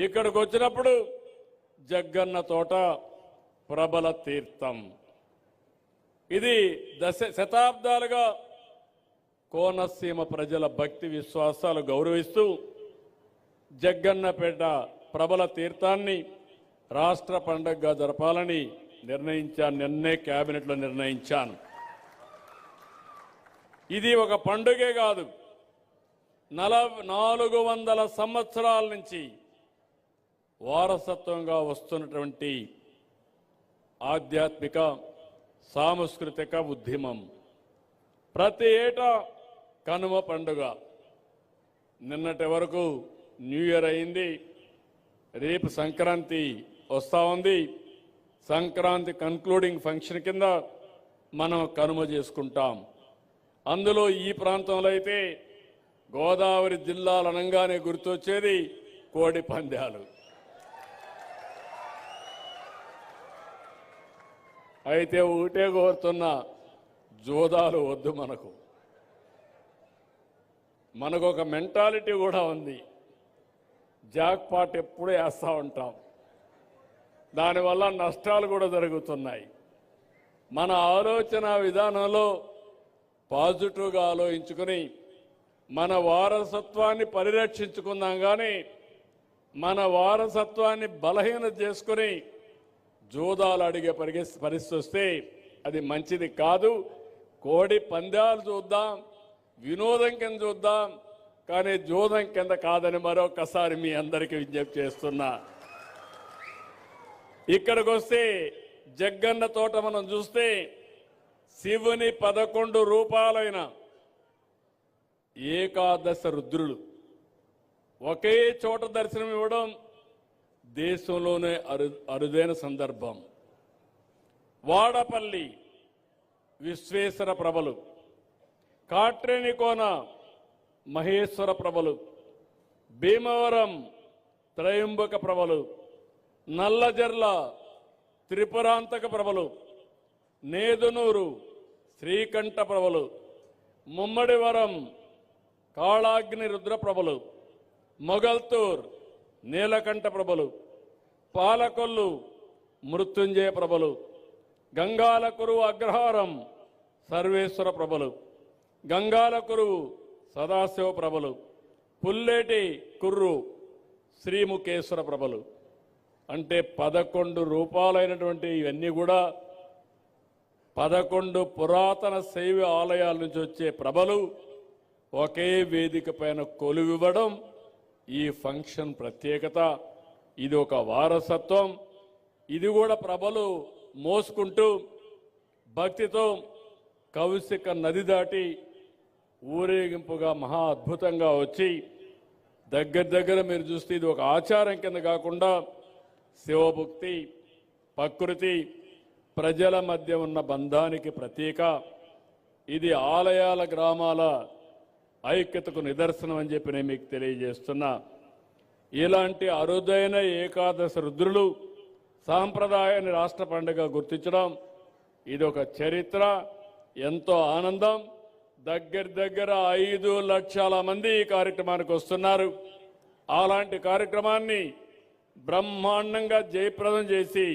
ఇక్కడికి వచ్చినప్పుడు జగ్గన్న తోట ప్రబల తీర్థం. ఇది శతాబ్దాలుగా కోనసీమ ప్రజల భక్తి విశ్వాసాలు గౌరవిస్తూ జగ్గన్నపేట ప్రబల తీర్థాన్ని రాష్ట్ర పండుగగా జరపాలని నిర్ణయించాను. నిన్నే కేబినెట్లో నిర్ణయించాను. ఇది ఒక పండుగే కాదు, 400 సంవత్సరాల నుంచి వారసత్వంగా వస్తున్నటువంటి ఆధ్యాత్మిక సాంస్కృతిక ఉద్యమం. ప్రతి ఏటా కనుమ పండుగ, నిన్నటి వరకు న్యూ ఇయర్ అయింది, రేపు సంక్రాంతి వస్తూ ఉంది. సంక్రాంతి కన్క్లూడింగ్ ఫంక్షన్ కింద మనం కనుమ చేసుకుంటాం. అందులో ఈ ప్రాంతంలో అయితే గోదావరి జిల్లాలు అనగానే గుర్తొచ్చేది కోడి పందాలు. అయితే ఒకటే కోరుతున్న, జోదాలు వద్దు. మనకు ఒక మెంటాలిటీ కూడా ఉంది, జాక్ పాట్ ఎప్పుడూ వేస్తూ ఉంటాం, దానివల్ల నష్టాలు కూడా జరుగుతున్నాయి. మన ఆలోచన విధానంలో పాజిటివ్గా ఆలోచించుకుని మన వారసత్వాన్ని పరిరక్షించుకుందాం. కానీ మన వారసత్వాన్ని బలహీనత చేసుకుని జోదాలు అడిగే పరిస్థితి వస్తే అది మంచిది కాదు. కోడి పందాలు చూద్దాం, వినోదం కింద చూద్దాం, కానీ జోదం కింద కాదని మరొకసారి మీ అందరికీ విజ్ఞప్తి చేస్తున్నా. ఇక్కడికి వస్తే జగ్గన్న తోట మనం చూస్తే శివుని 11 రూపాలైన ఏకాదశ రుద్రులు ఒకే చోట దర్శనం ఇవ్వడం దేశంలోనే అరుదైన సందర్భం. వాడపల్లి విశ్వేశ్వర ప్రభలు, కాట్రేనికోన మహేశ్వర ప్రభలు, భీమవరం త్రయంబక ప్రభలు, నల్లజర్ల త్రిపురాంతక ప్రభలు, నేదునూరు శ్రీకంఠ ప్రభలు, ముమ్మడివరం కాళాగ్ని రుద్ర ప్రభలు, మొగల్తూర్ నీలకంఠ ప్రభలు, పాలకొల్లు మృత్యుంజయ ప్రభలు, గంగాలకురు అగ్రహారం సర్వేశ్వర ప్రభలు, గంగాలకురు సదాశివ ప్రభలు, పుల్లేటి కుర్రు శ్రీముఖేశ్వర ప్రభలు. అంటే 11 రూపాలైనటువంటి ఇవన్నీ కూడా 11 పురాతన శైవ ఆలయాల నుంచి వచ్చే ప్రభలు ఒకే వేదిక పైన కొలువివ్వడం ఈ ఫంక్షన్ ప్రత్యేకత. ఇది ఒక వారసత్వం. ఇది కూడా ప్రభలు మోసుకుంటూ భక్తితో కౌశిక నది దాటి ఊరేగింపుగా మహా అద్భుతంగా వచ్చి దగ్గర మీరు చూస్తే ఇది ఒక ఆచారం కింద కాకుండా శివభక్తి, ప్రకృతి, ప్రజల మధ్య ఉన్న బంధానికి ప్రతీక. ఇది ఆలయాల గ్రామాల ఐక్యతకు నిదర్శనం అని చెప్పి నేను మీకు తెలియజేస్తున్నా. ఇలాంటి అరుదైన ఏకాదశ రుద్రులు సాంప్రదాయాన్ని రాష్ట్ర పండుగ గుర్తించడం ఇది ఒక చరిత్ర, ఎంతో ఆనందం. దగ్గర 5 లక్షల మంది ఈ కార్యక్రమానికి వస్తున్నారు. అలాంటి కార్యక్రమాన్ని బ్రహ్మాండంగా జయప్రదం చేసి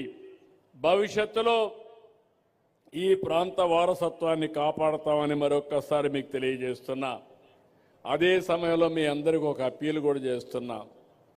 భవిష్యత్తులో ఈ ప్రాంత వారసత్వాన్ని కాపాడతామని మరొక్కసారి మీకు తెలియజేస్తున్నా. అదే సమయంలో మీ అందరికీ ఒక అప్పీల్ కూడా చేస్తున్నా.